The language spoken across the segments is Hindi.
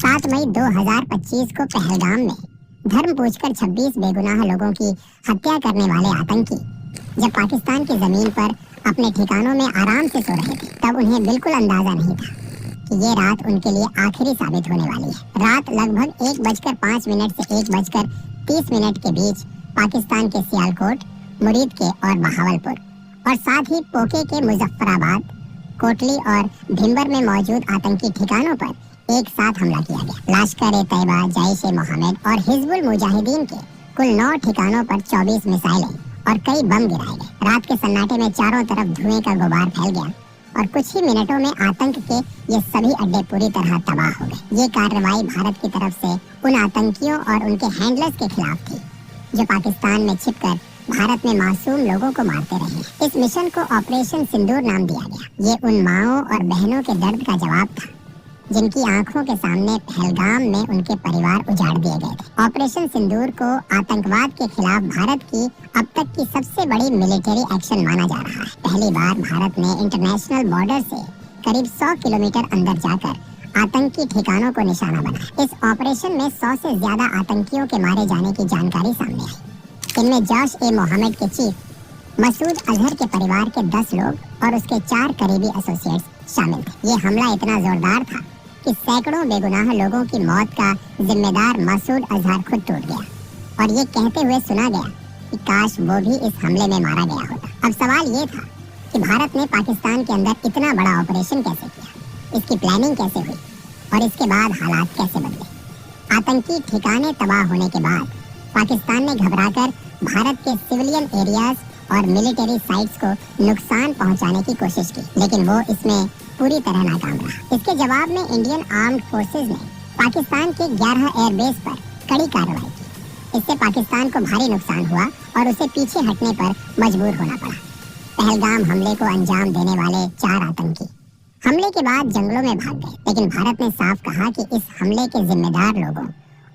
7 मई 2025 को पहलगाम में धर्म पूछकर 26 बेगुनाह लोगों की हत्या करने वाले आतंकी जब पाकिस्तान की जमीन पर अपने ठिकानों में आराम से सो रहे थे, तब उन्हें बिल्कुल अंदाजा नहीं था कि ये रात उनके लिए आखिरी साबित होने वाली है। रात लगभग 1:05 से 1:30 के बीच पाकिस्तान के सियालकोट, मुरीद के और बहावलपुर और साथ ही पोके के मुजफ्फराबाद, कोटली और भिंबर में मौजूद आतंकी ठिकानों पर एक साथ हमला किया गया। लश्कर-ए-तैयबा, जैश-ए-मोहम्मद और हिजबुल मुजाहिदीन के कुल 9 ठिकानों पर 24 मिसाइलें और कई बम गिराए गए। रात के सन्नाटे में चारों तरफ धुएं का गुबार फैल गया और कुछ ही मिनटों में आतंक के ये सभी अड्डे पूरी तरह तबाह हो गए। ये कार्रवाई भारत की तरफ से उन आतंकियों और उनके हैंडलर्स के खिलाफ थी जो पाकिस्तान में छिपकर भारत में मासूम लोगों को मारते रहे। इस मिशन को ऑपरेशन सिंदूर नाम दिया गया। ये उन माओं और बहनों के दर्द का जवाब था जिनकी आंखों के सामने पहलगाम में उनके परिवार उजाड़ दिए गए थे। ऑपरेशन सिंदूर को आतंकवाद के खिलाफ भारत की अब तक की सबसे बड़ी मिलिट्री एक्शन माना जा रहा है। पहली बार भारत ने इंटरनेशनल बॉर्डर से करीब 100 किलोमीटर अंदर जाकर आतंकी ठिकानों को निशाना बनाया। इस ऑपरेशन में 100 से ज्यादा आतंकियों के मारे जाने की जानकारी सामने आई। इनमें जैश-ए-मोहम्मद के चीफ मसूद अजहर के परिवार के 10 लोग और उसके 4 करीबी एसोसिएट्स शामिल थे। ये हमला इतना जोरदार था कि सैकड़ों बेगुनाह लोगों की मौत का जिम्मेदार मसूद अजहर खुद टूट गया और ये कहते हुए सुना गया कि काश वो भी इस हमले में मारा गया होता। अब सवाल ये था कि भारत ने पाकिस्तान के अंदर इतना बड़ा ऑपरेशन कैसे किया, इसकी प्लानिंग कैसे हुई और इसके बाद हालात कैसे बदले। आतंकी ठिकाने तबाह होने के बाद पाकिस्तान ने घबराकर भारत के सिविलियन एरियाज और मिलिट्री साइट्स को नुकसान पहुंचाने की कोशिश की, लेकिन वो इसमें पूरी तरह नाकाम रहा। इसके जवाब में इंडियन आर्म्ड फोर्सेज ने पाकिस्तान के 11 एयरबेस पर कड़ी कार्रवाई की। इससे पाकिस्तान को भारी नुकसान हुआ और उसे पीछे हटने पर मजबूर होना पड़ा। पहलगाम हमले को अंजाम देने वाले 4 आतंकी हमले के बाद जंगलों में भाग गए, लेकिन भारत ने साफ कहा कि इस हमले के जिम्मेदार लोगों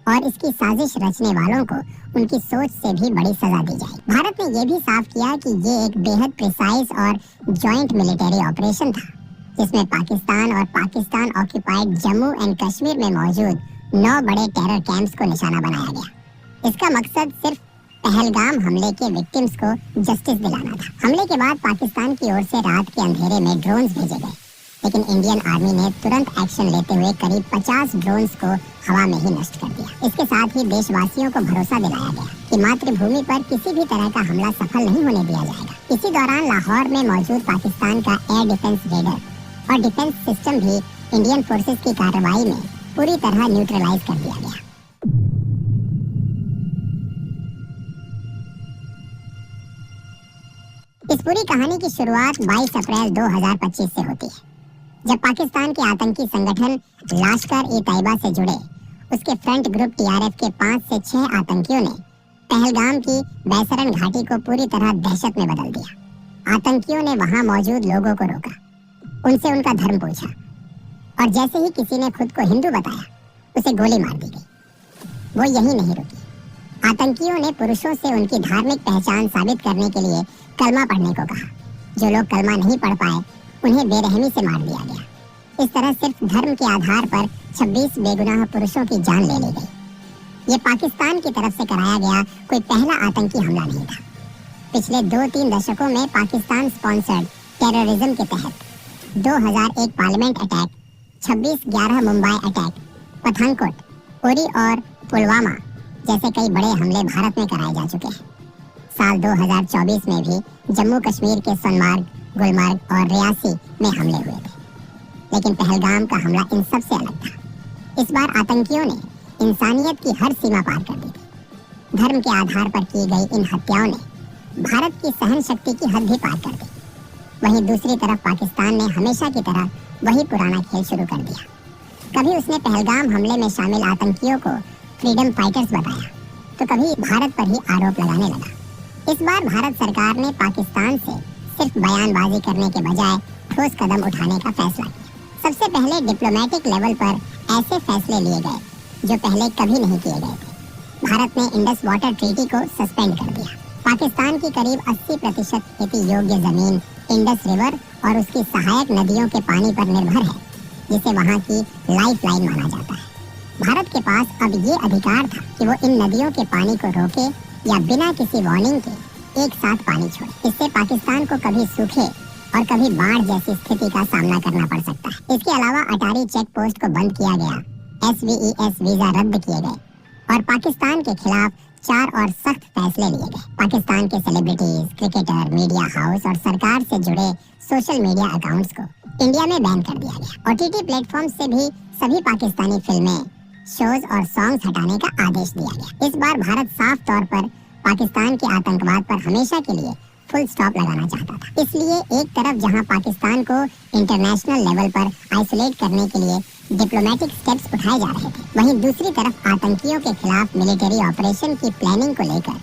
और इसकी साजिश रचने वालों को उनकी सोच से भी बड़ी सजा दी जाए। भारत ने यह भी साफ किया कि ये एक बेहद प्रिसाइज और जॉइंट मिलिट्री ऑपरेशन था जिसमें पाकिस्तान और पाकिस्तान ऑक्युपाइड जम्मू एंड कश्मीर में मौजूद 9 बड़े टेरर कैंप्स को निशाना बनाया गया। इसका मकसद सिर्फ पहलगाम हमले के विक्टिम्स को जस्टिस दिलाना था। हमले के बाद पाकिस्तान की ओर से रात के अंधेरे में ड्रोन्स भेजे गए, लेकिन इंडियन आर्मी ने तुरंत एक्शन लेते हुए करीब 50 ड्रोन्स को हवा में ही नष्ट कर दिया। इसके साथ ही देशवासियों को भरोसा दिलाया गया कि मातृभूमि पर किसी भी तरह का हमला सफल नहीं होने दिया जाएगा। इसी दौरान लाहौर में मौजूद पाकिस्तान का एयर डिफेंस रेडर और डिफेंस सिस्टम भी इंडियन फोर्सेस की कार्रवाई में पूरी तरह न्यूट्रलाइज कर दिया गया। इस पूरी कहानी की शुरुआत 22 अप्रैल 2025 से होती है, जब पाकिस्तान के आतंकी संगठन लश्कर-ए-तैयबा से जुड़े उसके फ्रंट ग्रुप टीआरएफ के 5 से 6 आतंकियों ने पहलगाम की बैसरन घाटी को पूरी तरह दहशत में बदल दिया। आतंकियों ने वहां मौजूद लोगों को रोका, उनसे उनका धर्म पूछा और जैसे ही किसी ने खुद को हिंदू बताया, उसे गोली मार दी गई। वो यही नहीं रुकी। आतंकियों ने पुरुषों से उनकी धार्मिक पहचान साबित करने के लिए कलमा पढ़ने को कहा। जो लोग कलमा नहीं पढ़ पाए, उन्हें बेरहमी से मार दिया गया। इस तरह सिर्फ धर्म के आधार पर 26 बेगुनाह पुरुषों की जान ले ली गई। ये पाकिस्तान की तरफ से कराया गया कोई पहला आतंकी हमला नहीं था। पिछले 2-3 दशकों में पाकिस्तान स्पॉन्सर्ड टेररिज्म के तहत 2001 parliament attack, 26/11 Mumbai attack, Pathankot, Uri और पुलवामा जैसे कई बड़े हमले भारत में कराए जा चुके हैं। साल 2024 में भी जम्मू कश्मीर के सोनमार्ग, गुलमर्ग और रियासी में हमले हुए थे, लेकिन पहलगाम का हमला इन सब से अलग था। इस बार आतंकियों ने इंसानियत की हर सीमा पार कर दी थी। धर्म के आधार पर की गई इन हत्याओं ने भारत की सहन शक्ति की हद भी पार कर दी। वहीं दूसरी तरफ पाकिस्तान ने हमेशा की तरह वही पुराना खेल शुरू कर दिया। कभी उसने पहलगाम हमले में शामिल आतंकियों को फ्रीडम फाइटर्स बताया, तो कभी भारत पर ही आरोप लगाने लगा। इस बार भारत सरकार ने पाकिस्तान से सिर्फ बयानबाजी करने के बजाय ठोस कदम उठाने का फैसला किया। सबसे पहले डिप्लोमेटिक लेवल पर ऐसे फैसले लिए गए जो पहले कभी नहीं किए गए थे। भारत ने इंडस वाटर ट्रीटी को सस्पेंड कर दिया। पाकिस्तान की करीब 80% खेती योग्य जमीन इंडस रिवर और उसकी सहायक नदियों के पानी पर निर्भर है, जिसे वहां की लाइफलाइन माना जाता है। भारत के पास अब ये अधिकार था कि वो इन नदियों के पानी को रोके या बिना किसी वार्निंग के एक साथ पानी छोड़े। इससे पाकिस्तान को कभी सूखे और कभी बाढ़ जैसी स्थिति का सामना करना पड़ सकता है। इसके अलावा अटारी चेक पोस्ट को बंद किया गया, SVES वीजा रद्द किए गए और पाकिस्तान के खिलाफ 4 और सख्त फैसले लिए गए। पाकिस्तान के सेलिब्रिटीज, क्रिकेटर, मीडिया हाउस और सरकार से जुड़े सोशल मीडिया अकाउंट्स को इंडिया में बैन कर दिया गया। OTT प्लेटफॉर्म से भी सभी पाकिस्तानी फिल्में, शोज और सॉन्ग्स हटाने का आदेश दिया गया। इस बार भारत साफ तौर पर पाकिस्तान के आतंकवाद पर हमेशा के लिए फुल स्टॉप लगाना चाहता था। इसलिए एक तरफ जहां पाकिस्तान को इंटरनेशनल लेवल पर आइसोलेट करने के लिए डिप्लोमेटिक स्टेप्स उठाए जा रहे थे, वहीं दूसरी तरफ आतंकियों के खिलाफ मिलिट्री ऑपरेशन की प्लानिंग को लेकर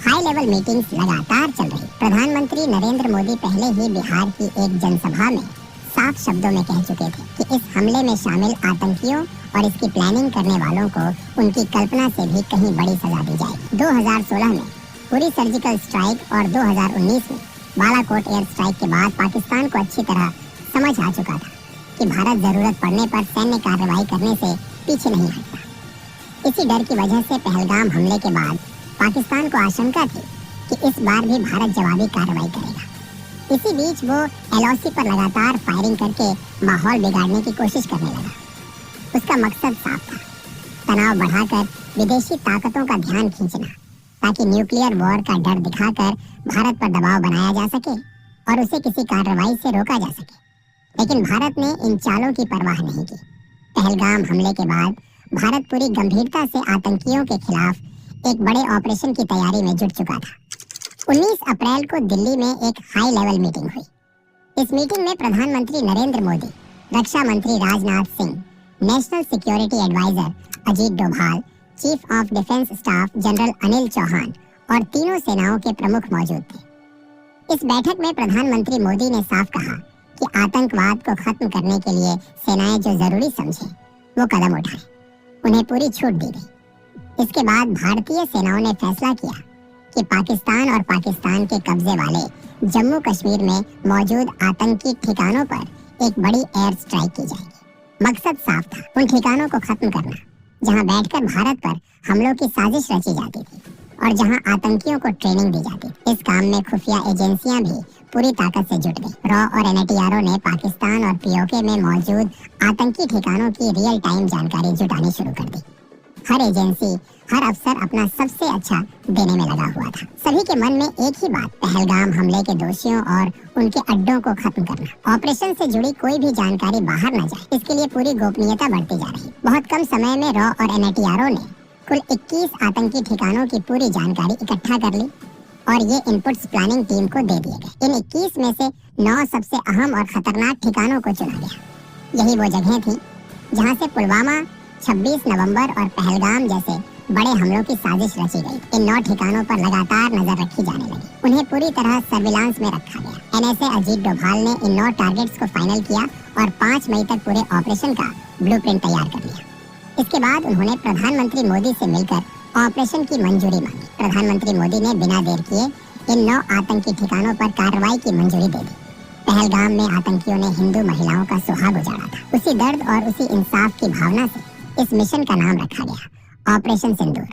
हाई लेवल मीटिंग्स लगातार चल रही। प्रधानमंत्री नरेंद्र मोदी पहले ही बिहार की एक जनसभा में साफ शब्दों में कह चुके थे कि इस हमले में शामिल आतंकियों और इसकी प्लानिंग करने वालों को उनकी कल्पना से भी कहीं बड़ी सजा दी जाएगी। 2016 में पूरी सर्जिकल स्ट्राइक और 2019 में बालाकोट एयर स्ट्राइक के बाद पाकिस्तान को अच्छी तरह समझ आ चुका था कि भारत जरूरत पड़ने पर सैन्य कार्रवाई करने से पीछे नहीं हटता। इसी डर की वजह से पहलगाम हमले के बाद पाकिस्तान को आशंका थी कि इस बार भी भारत जवाबी कार्रवाई करेगा। इसी बीच वो LOC पर लगातार फायरिंग करके माहौल बिगाड़ने की कोशिश करने लगा। उसका मकसद साफ था, तनाव बढ़ाकर विदेशी ताकतों का ध्यान खींचना, ताकि न्यूक्लियर वॉर का डर दिखाकर भारत पर दबाव बनाया जा सके और उसे किसी कार्रवाई से रोका जा सके। लेकिन भारत ने इन चालों की परवाह नहीं की। पहलगाम हमले के बाद भारत पूरी गंभीरता से आतंकियों के खिलाफ एक बड़े ऑपरेशन की तैयारी में जुट चुका था। 19 अप्रैल को दिल्ली में एक हाई लेवल मीटिंग हुई। इस मीटिंग में प्रधानमंत्री नरेंद्र मोदी, रक्षा मंत्री Rajnath Singh, national security advisor Ajit Doval, chief of defence staff general Anil Chauhan और तीनों सेनाओं के प्रमुख मौजूद थे। इस बैठक में प्रधानमंत्री मोदी ने साफ कहा कि आतंकवाद को खत्म करने के लिए सेनाएं जो जरूरी समझें वो कदम उठाएं। उन्हें पूरी छूट दी गई। इसके बाद भारतीय सेनाओं ने फैसला किया कि पाकिस्तान और पाकिस्तान के कब्जे वाले जम्मू कश्मीर में मौजूद आतंकी ठिकानों पर एक बड़ी एयर स्ट्राइक की जाएगी। मकसद साफ था, उन ठिकानों को खत्म करना जहां बैठकर भारत पर हमलों की साजिश रची जाती थी और जहां आतंकियों को ट्रेनिंग दी जाती थी। इस काम में खुफिया एजेंसियां भी पूरी ताकत से जुट गई। रॉ और NATRO ने पाकिस्तान और POK में मौजूद आतंकी ठिकानों की रियल टाइम जानकारी जुटानी शुरू कर दी। हर एजेंसी, हर अफसर अपना सबसे अच्छा देने में लगा हुआ था। सभी के मन में एक ही बात, पहलगाम हमले के दोषियों और उनके अड्डों को खत्म करना। ऑपरेशन से जुड़ी कोई भी जानकारी बाहर न जाए, इसके लिए पूरी गोपनीयता बढ़ती जा रही। बहुत कम समय में रॉ और NATRO ने कुल 21 आतंकी ठिकानों की पूरी जानकारी इकट्ठा कर ली और ये इनपुट्स प्लानिंग टीम को दे दिए गए। इन 21 में से 9 सबसे अहम और खतरनाक ठिकानों को चुना गया। यही वो जगह थी जहां से पुलवामा, 26 नवंबर और पहलगाम जैसे बड़े हमलों की साजिश रची गई। इन 9 ठिकानों पर लगातार नजर रखी जाने लगी। उन्हें पूरी तरह सर्विलांस में रखा गया। NSA अजीत डोभाल ने इन 9 टारगेट्स को फाइनल किया और 5 मई तक पूरे ऑपरेशन का ब्लूप्रिंट तैयार कर लिया। इसके बाद उन्होंने प्रधानमंत्री मोदी से मिलकर ऑपरेशन की मंजूरी मांगी। प्रधानमंत्री मोदी ने बिना देर किए इन 9 आतंकी ठिकानों पर कार्रवाई की मंजूरी दे दी। पहलगाम में आतंकियों ने हिंदू महिलाओं का सुहाग उजाड़ा था। उसी दर्द और उसी इंसाफ की भावना से इस मिशन का नाम रखा गया, ऑपरेशन सिंदूर।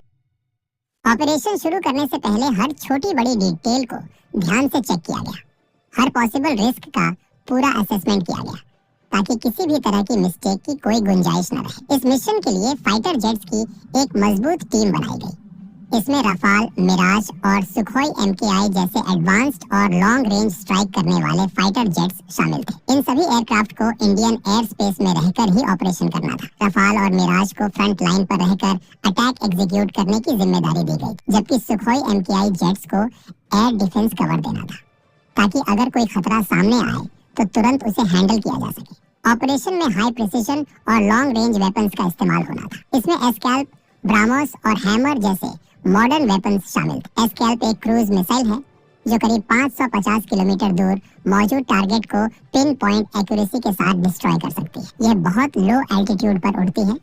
ऑपरेशन शुरू करने से पहले हर छोटी बड़ी डिटेल को ध्यान से चेक किया गया। हर पॉसिबल रिस्क का पूरा असेसमेंट किया गया ताकि किसी भी तरह की मिस्टेक की कोई गुंजाइश न रहे। इस मिशन के लिए फाइटर जेट्स की एक मजबूत टीम बनाई गई। इसमें रफाल, मिराज और सुखोई MKI जैसे एडवांस्ड और लॉन्ग रेंज स्ट्राइक करने वाले फाइटर जेट्स शामिल थे। इन सभी एयरक्राफ्ट को इंडियन एयर स्पेस में रहकर ही ऑपरेशन करना था। रफाल और मिराज को फ्रंट लाइन पर रहकर अटैक एग्जीक्यूट करने की जिम्मेदारी दी गई, जबकि सुखोई MKI जेट्स को एयर डिफेंस कवर देना था ताकि अगर कोई खतरा सामने आए तो तुरंत उसे हैंडल किया जा सके। ऑपरेशन में हाई प्रिसिजन और लॉन्ग रेंज वेपन्स का इस्तेमाल होना था। इसमें एस्कैल्प, ब्रामोस और हैमर जैसे मॉडर्न वेपन्स शामिल थे। एस्कैल्प एक क्रूज मिसाइल है जो करीब 550 किलोमीटर दूर मौजूद टारगेट को पिन पॉइंट एक्यूरेसी के साथ डिस्ट्रॉय कर सकती है। यह बहुत लो एल्टीट्यूड पर उड़ती है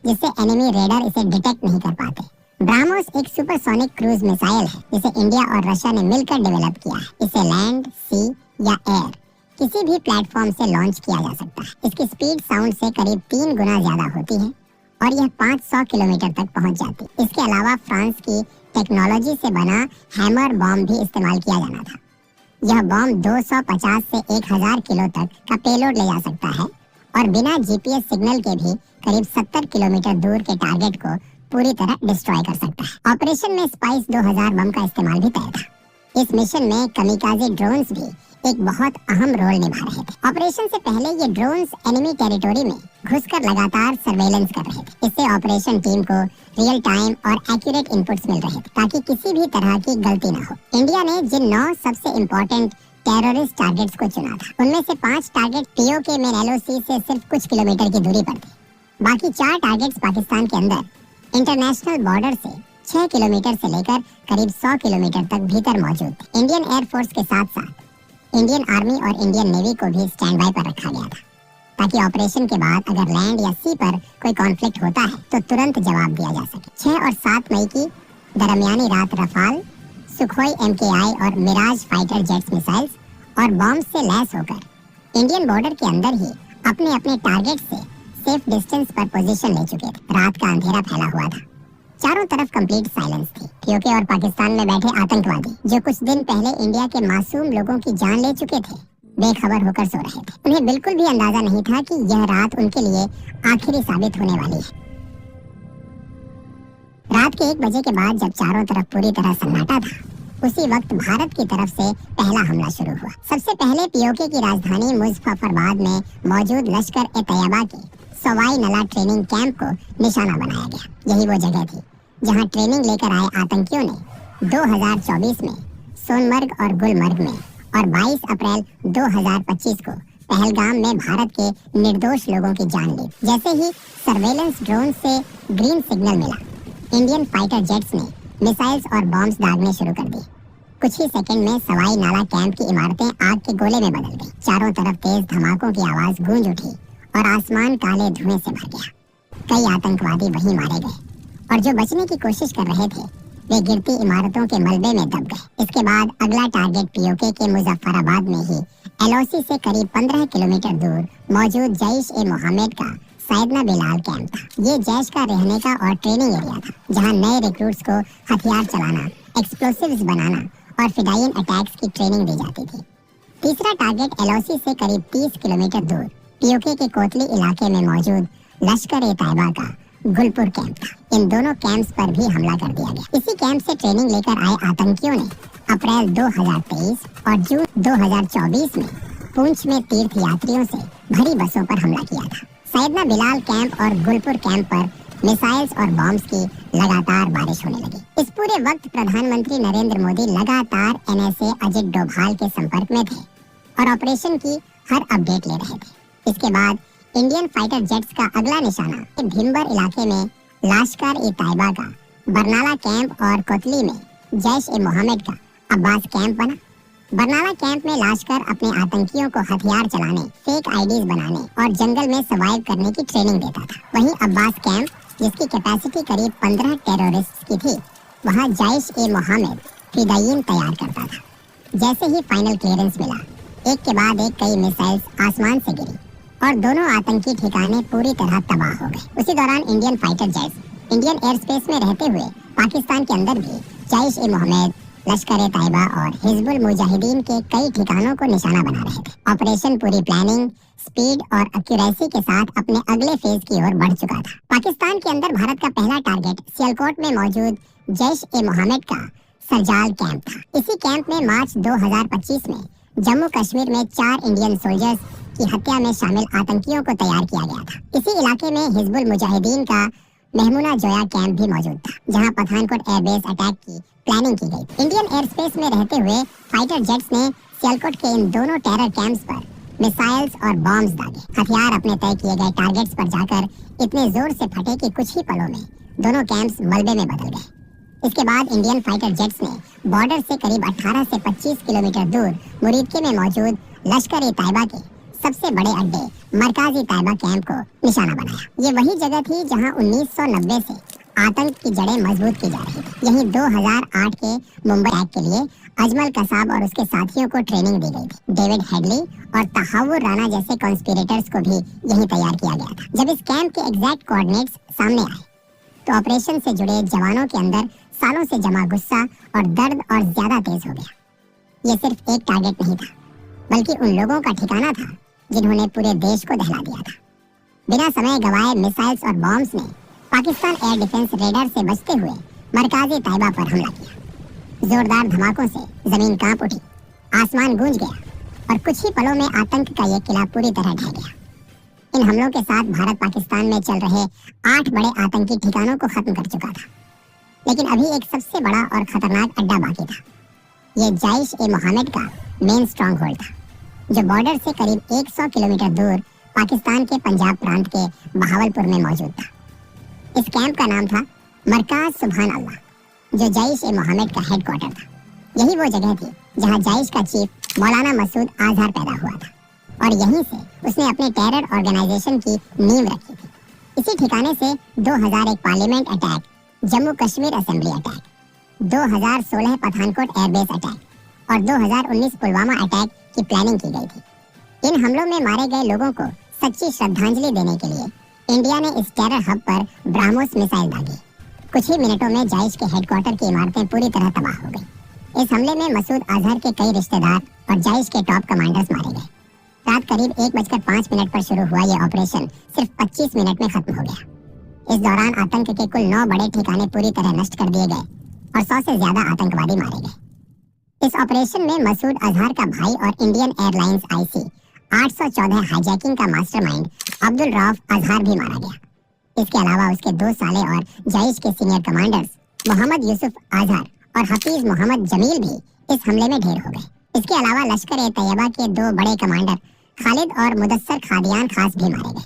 जिससे एनिमी रेडर इसे डिटेक्ट नहीं कर पाते। ब्रामोस एक सुपरसोनिक क्रूज मिसाइल है जिसे इंडिया और रशिया ने मिलकर डेवलप किया है। इसे लैंड, सी या एयर किसी भी प्लेटफॉर्म से लॉन्च किया जा सकता है। इसकी स्पीड साउंड से करीब 3 गुना ज्यादा होती है और यह 500 किलोमीटर तक पहुंच जाती। इसके अलावा फ्रांस की टेक्नोलॉजी से बना हैमर बॉम्ब भी इस्तेमाल किया जाना था। यह बॉम्ब 250 से 1000 किलो तक का पेलोड ले जा सकता है और बिना जीपीएस सिग्नल के भी करीब 70 किलोमीटर दूर के टारगेट को पूरी तरह डिस्ट्रॉय कर सकता है। ऑपरेशन में स्पाइस 2000 बम का इस्तेमाल भी तय था। इस मिशन में कमिकाजे ड्रोन्स भी एक बहुत अहम रोल निभा रहे थे। ऑपरेशन से पहले ये ड्रोन्स एनिमी टेरिटोरी में घुसकर लगातार सर्वेलेंस कर रहे थे। इससे ऑपरेशन टीम को रियल टाइम और एक्यूरेट इनपुट्स मिल रहे थे ताकि किसी भी तरह की गलती न हो। इंडिया ने जिन 9 सबसे इम्पोर्टेंट टेररिस्ट टारगेट्स को चुना था, उनमें से 5 टारगेट पीओके में एलओसी से सिर्फ कुछ किलोमीटर की दूरी पर थे। बाकी 4 टारगेट्स पाकिस्तान के अंदर इंटरनेशनल बॉर्डर से 6 किलोमीटर से लेकर करीब 100 किलोमीटर तक भीतर मौजूद थे। इंडियन एयरफोर्स के साथ साथ इंडियन आर्मी और इंडियन नेवी को भी स्टैंड बाय पर रखा गया था ताकि ऑपरेशन के बाद अगर लैंड या सी पर कोई कॉन्फ्लिक्ट होता है तो तुरंत जवाब दिया जा सके। 6 और 7 मई की दरमियानी रात रफाल, सुखोई एमकेआई और मिराज फाइटर जेट्स मिसाइल्स और बॉम्ब से लैस होकर इंडियन बॉर्डर के अंदर ही अपने अपने टारगेट से सेफ डिस्टेंस पर पोजीशन ले चुके थे। रात का अंधेरा फैला हुआ था, चारों तरफ कंप्लीट साइलेंस थी। पीओके और पाकिस्तान में बैठे आतंकवादी जो कुछ दिन पहले इंडिया के मासूम लोगों की जान ले चुके थे, बेखबर होकर सो रहे थे। उन्हें बिल्कुल भी अंदाजा नहीं था कि यह रात उनके लिए आखिरी साबित होने वाली है। रात के 1 बजे के बाद जब चारों तरफ पूरी तरह सन्नाटा था, उसी वक्त भारत की तरफ से पहला हमला शुरू हुआ। सबसे पहले पीओके की राजधानी मुजफ्फराबाद में मौजूद लश्कर-ए-तैयबा के सवाई नला ट्रेनिंग कैंप को निशाना बनाया गया। यही वो जगह थी जहां ट्रेनिंग लेकर आए आतंकियों ने 2024 में सोनमर्ग और गुलमर्ग में और 22 अप्रैल 2025 को पहलगाम में भारत के निर्दोष लोगों की जान ली। जैसे ही सर्वेलेंस ड्रोन से ग्रीन सिग्नल मिला, इंडियन फाइटर जेट्स ने मिसाइल्स और बॉम्ब्स दागने शुरू कर दी। कुछ ही सेकंड में सवाई नाला कैंप की इमारतें आग के गोले में बदल गईं। चारों तरफ तेज धमाकों की आवाज गूंज उठी और आसमान काले धुएं से भर गया। कई आतंकवादी वहीं मारे गए और जो बचने की कोशिश कर रहे थे वे गिरती इमारतों के मलबे में दब गए। इसके बाद अगला टारगेट पीओके के मुजफ्फराबाद में ही एलओसी से करीब 15 किलोमीटर दूर मौजूद जैश-ए-मोहम्मद का सैयदना बिलाल कैंप था। ये जैश का रहने का और ट्रेनिंग एरिया था जहां नए रिक्रूट्स को हथियार चलाना, एक्सप्लोसिव्स बनाना और फिडाइन अटैक्स की ट्रेनिंग दी जाती थी। तीसरा टारगेट एलओसी से करीब 30 किलोमीटर दूर पीओके के कोतली इलाके में मौजूद लश्कर-ए-तैयबा का गुलपुर कैंप था। इन दोनों कैंप्स पर भी हमला कर दिया गया। इसी कैंप से ट्रेनिंग लेकर आए आतंकियों ने अप्रैल 2023 और जून 2024 में पुंछ में तीर्थ यात्रियों से भरी बसों पर हमला किया था। सैयदना बिलाल कैंप और गुलपुर कैंप पर मिसाइल्स और बॉम्ब्स की लगातार बारिश होने लगी। इस पूरे वक्त प्रधानमंत्री नरेंद्र मोदी लगातार एनएसए अजित डोभाल के संपर्क में थे और ऑपरेशन की हर अपडेट ले रहे थे। इसके बाद इंडियन फाइटर जेट्स का अगला निशाना भीमबर इलाके में लश्कर-ए-तैयबा का बरनाला कैंप और कोतली में जैश-ए-मोहम्मद का अब्बास कैंप बना। बरनाला कैंप में लश्कर अपने आतंकियों को हथियार चलाने, फेक आईडीज बनाने और जंगल में सर्वाइव करने की ट्रेनिंग देता था। वहीं अब्बास कैंप, जिसकी कैपेसिटी करीब 15 टेररिस्ट की थी, वहां जैश-ए-मोहम्मद फिदायीन तैयार करता था। जैसे ही फाइनल क्लियरेंस मिला, एक के बाद एक कई मिसाइल्स आसमान से गिरी और दोनों आतंकी ठिकाने पूरी तरह तबाह हो गए। उसी दौरान Indian fighter jets Indian air space में रहते हुए पाकिस्तान के अंदर भी जैश-ए-मोहम्मद, लश्कर-ए-तैयबा और हिजबुल मुजाहिदीन के कई ठिकानों को निशाना बना रहे थे। ऑपरेशन पूरी प्लानिंग, स्पीड और एक्यूरेसी के साथ अपने अगले फेज की ओर बढ़ चुका था। पाकिस्तान के अंदर भारत का पहला टारगेट सियालकोट में मौजूद जैश-ए-मोहम्मद का सरजाल कैंप था। इसी कैंप में मार्च 2025 में जम्मू कश्मीर में 4 इंडियन सोल्जर्स की हत्या में शामिल आतंकियों को तैयार किया गया था। इसी इलाके में हिजबुल मुजाहिदीन का महमूना जोया कैंप भी मौजूद था, जहां पठानकोट एयरबेस अटैक की प्लानिंग की गई। इंडियन एयर स्पेस में रहते हुए फाइटर जेट्स ने सियालकोट के इन दोनों टेरर कैंप्स पर मिसाइल्स और बॉम्ब्स दागे। हथियार अपने तय किए गए टारगेट्स पर जाकर इतने जोर से फटे कि कुछ ही पलों में दोनों कैंप्स मलबे में बदल गए। इसके बाद इंडियन फाइटर जेट्स ने बॉर्डर से करीब 18 से 25 किलोमीटर दूर मुरीदके में मौजूद लश्कर-ए-तैयबा के सबसे बड़े अड्डे मरकाजी तैयबा कैंप को निशाना बनाया। ये वही जगह थी जहां 1990 से आतंक की जड़ें मजबूत की जा रही थी। यहीं 2008 के मुंबई अटैक के लिए अजमल कसाब और उसके साथियों को ट्रेनिंग दी गई थी। डेविड हेडली और तहावुर राणा जैसे कॉन्स्पिरेटर्स को भी यहीं तैयार किया गया था। जब इस कैंप के एग्जैक्ट कोऑर्डिनेट्स सामने आए तो ऑपरेशन से जुड़े जवानों के अंदर सालों से जमा गुस्सा और दर्द और ज्यादा तेज हो गया। ये सिर्फ एक टारगेट नहीं था, बल्कि उन लोगों का ठिकाना था जिन्होंने पूरे देश को दहला दिया था। बिना समय गवाए मिसाइल्स और बॉम्ब्स ने पाकिस्तान एयर डिफेंस रेडर से बचते हुए मरकाजी तैयबा पर हमला किया। जोरदार धमाकों से जमीन कांप उठी, आसमान गूंज गया और कुछ ही पलों में आतंक का यह किला पूरी तरह ढह गया। इन हमलों के साथ भारत पाकिस्तान में चल रहे 8 बड़े आतंकी ठिकानों को खत्म कर चुका था, लेकिन अभी एक सबसे बड़ा और खतरनाक अड्डा बाकी था। ये जैश ए मोहम्मद का मेन स्ट्रॉन्ग होल्ड था, जो बॉर्डर से करीब 100 किलोमीटर दूर पाकिस्तान के पंजाब प्रांत के बहावलपुर में मौजूद था। इस कैंप का नाम था मरकाज सुभान अल्लाह, जो जैश ए मोहम्मद का हेडक्वार्टर था। यही वो जगह थी जहां जैश का चीफ मौलाना मसूद आजहर पैदा हुआ था और यहीं से उसने अपने टेरर ऑर्गेनाइजेशन की नींव रखी थी। इसी ठिकाने से 2001 parliament attack, Jammu Kashmir assembly attack, 2016 Pathankot airbase attack और 2019 पुलवामा अटैक की प्लानिंग की गई थी। इन हमलों में मारे गए लोगों को सच्ची श्रद्धांजलि देने के लिए इंडिया ने इस टेरर हब पर ब्राह्मोस मिसाइल दागी। कुछ ही मिनटों में जैश के हेडक्वार्टर की इमारतें पूरी तरह तबाह हो गई। इस हमले में मसूद अजहर के कई रिश्तेदार और जैश के टॉप कमांडर्स मारे गए। रात करीब 1:05 पर शुरू हुआ यह ऑपरेशन सिर्फ 25 मिनट में खत्म हो गया। इस दौरान आतंक के कुल 9 बड़े ठिकाने पूरी तरह नष्ट कर दिए गए और 100 से ज्यादा आतंकवादी मारे गए। इस ऑपरेशन में मसूद अजहर का भाई और इंडियन एयरलाइंस IC 814 हाईजैकिंग का मास्टरमाइंड अब्दुल रऊफ अजहर भी मारा गया। इसके अलावा उसके 2 साले और जैश के सीनियर कमांडर्स मोहम्मद यूसुफ अजहर और हफीज मोहम्मद जमील भी इस हमले में ढेर हो गए। इसके अलावा लश्कर ए तैयबा के 2 बड़े कमांडर खालिद और मुदस्सर खादियान खास भी मारे गए।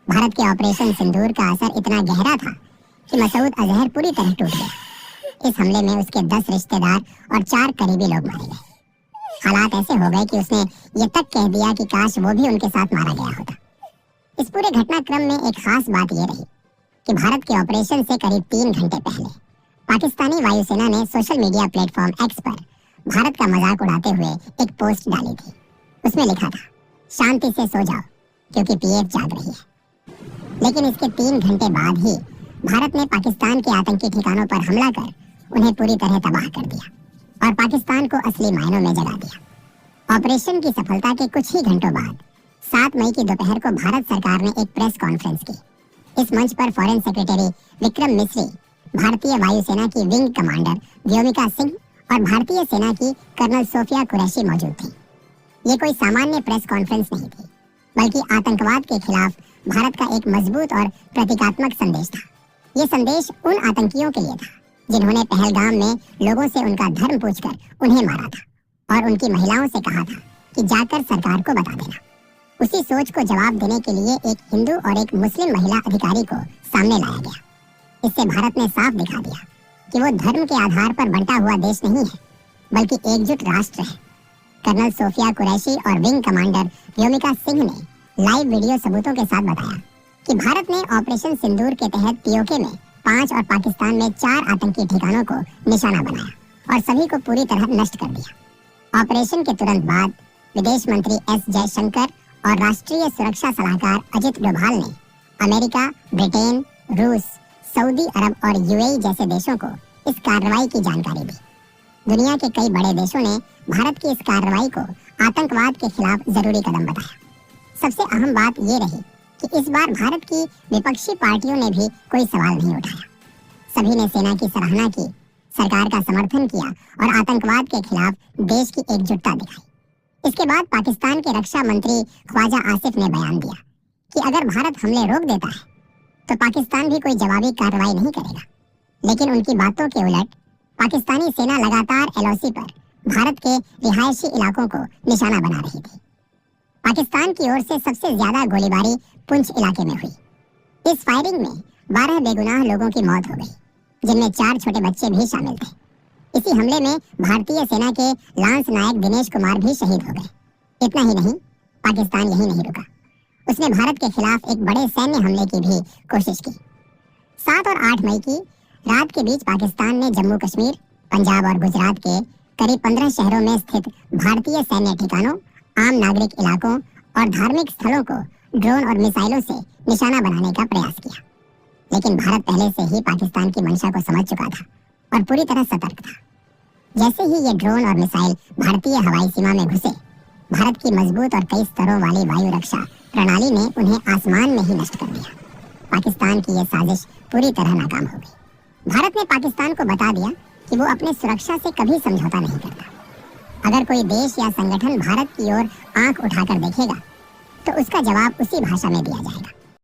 भारत के ऑपरेशन सिंदूर का असर इतना गहरा था कि मसूद अजहर पूरी तरह टूट गया। इस हमले में उसके 10 रिश्तेदार और 4 करीबी लोग मारे गए। हालात ऐसे हो गए कि उसने ये तक कह दिया कि काश वो भी उनके साथ मारा गया होता। इस पूरे घटनाक्रम में एक खास बात ये रही कि भारत के ऑपरेशन से करीब 3 घंटे पहले पाकिस्तानी वायुसेना ने सोशल मीडिया प्लेटफॉर्म X पर भारत का मजाक उड़ाते हुए एक पोस्ट डाली थी। उसमें लिखा था, शांति से सो जाओ क्योंकि PF जाग रही है। लेकिन इसके 3 घंटे बाद ही भारत ने पाकिस्तान के आतंकी ठिकानों पर हमला कर उन्हें पूरी तरह तबाह कर दिया और पाकिस्तान को असली मायनों में जगा दिया। ऑपरेशन की सफलता के कुछ ही घंटों बाद 7 मई की दोपहर को भारत सरकार ने एक प्रेस कॉन्फ्रेंस की। इस मंच पर फॉरेन सेक्रेटरी विक्रम मिस्री, भारतीय वायुसेना की विंग कमांडर व्योमिका सिंह और भारतीय सेना की कर्नल सोफिया कुरैशी मौजूद थी। ये कोई सामान्य प्रेस कॉन्फ्रेंस नहीं थी, बल्कि आतंकवाद के खिलाफ भारत का एक मजबूत और प्रतीकात्मक संदेश था। ये संदेश उन आतंकियों के लिए था जिन्होंने पहलगाम में लोगों से उनका धर्म पूछकर उन्हें मारा था और उनकी महिलाओं से कहा था कि जाकर सरकार को बता देना। उसी सोच को जवाब देने के लिए एक हिंदू और एक मुस्लिम महिला अधिकारी को सामने लाया गया। इससे भारत ने साफ दिखा दिया कि वो धर्म के आधार पर बंटा हुआ देश नहीं है, बल्कि एकजुट राष्ट्र है। कर्नल सोफिया कुरैशी और विंग कमांडर व्योमिका सिंह ने लाइव वीडियो सबूतों के साथ बताया कि भारत ने ऑपरेशन सिंदूर के तहत POK में 5 और पाकिस्तान में 4 आतंकी ठिकानों को निशाना बनाया और सभी को पूरी तरह नष्ट कर दिया। ऑपरेशन के तुरंत बाद विदेश मंत्री S जयशंकर और राष्ट्रीय सुरक्षा सलाहकार अजित डोभाल ने अमेरिका, ब्रिटेन, रूस, सऊदी अरब और UAE जैसे देशों को इस कार्रवाई की जानकारी दी। दुनिया के कई बड़े देशों ने भारत की इस कार्रवाई को आतंकवाद के खिलाफ जरूरी कदम बताया। सबसे अहम बात ये रही कि इस बार भारत की विपक्षी पार्टियों ने भी कोई सवाल नहीं उठाया। सभी ने सेना की सराहना की, सरकार का समर्थन किया और आतंकवाद के खिलाफ देश की एकजुटता दिखाई। इसके बाद पाकिस्तान के रक्षा मंत्री ख्वाजा आसिफ ने बयान दिया कि अगर भारत हमले रोक देता है तो पाकिस्तान भी कोई जवाबी कार्रवाई नहीं करेगा। लेकिन उनकी बातों के उलट पाकिस्तानी सेना लगातार LOC पर भारत के रिहायशी इलाकों को निशाना बना रही थी। पाकिस्तान की ओर से सबसे ज्यादा गोलीबारी पुंछ इलाके में हुई। इस फायरिंग में 12 बेगुनाह लोगों की मौत हो गई, जिनमें 4 छोटे बच्चे भी शामिल थे। इसी हमले में भारतीय सेना के लांस नायक दिनेश कुमार भी शहीद हो गए। इतना ही नहीं, पाकिस्तान यही नहीं रुका, उसने भारत के खिलाफ एक बड़े सैन्य हमले की भी कोशिश की। 7 और 8 मई की रात के बीच पाकिस्तान ने जम्मू कश्मीर, पंजाब और गुजरात के करीब 15 शहरों में स्थित भारतीय सैन्य ठिकानों, आम नागरिक इलाकों और धार्मिक स्थलों को ड्रोन और मिसाइलों से निशाना बनाने का प्रयास किया। लेकिन भारत पहले से ही पाकिस्तान की मंशा को समझ चुका था और पूरी तरह सतर्क था। जैसे ही ये ड्रोन और मिसाइल भारतीय हवाई सीमा में घुसे, भारत की मजबूत और कई स्तरों वाली वायु रक्षा प्रणाली ने उन्हें आसमान में ही नष्ट कर दिया। पाकिस्तान की यह साजिश पूरी तरह नाकाम हो गई। भारत ने पाकिस्तान को बता दिया कि वो अपने सुरक्षा से कभी समझौता नहीं करता। अगर कोई देश या संगठन भारत की ओर आंख उठाकर देखेगा तो उसका जवाब उसी भाषा में दिया जाएगा।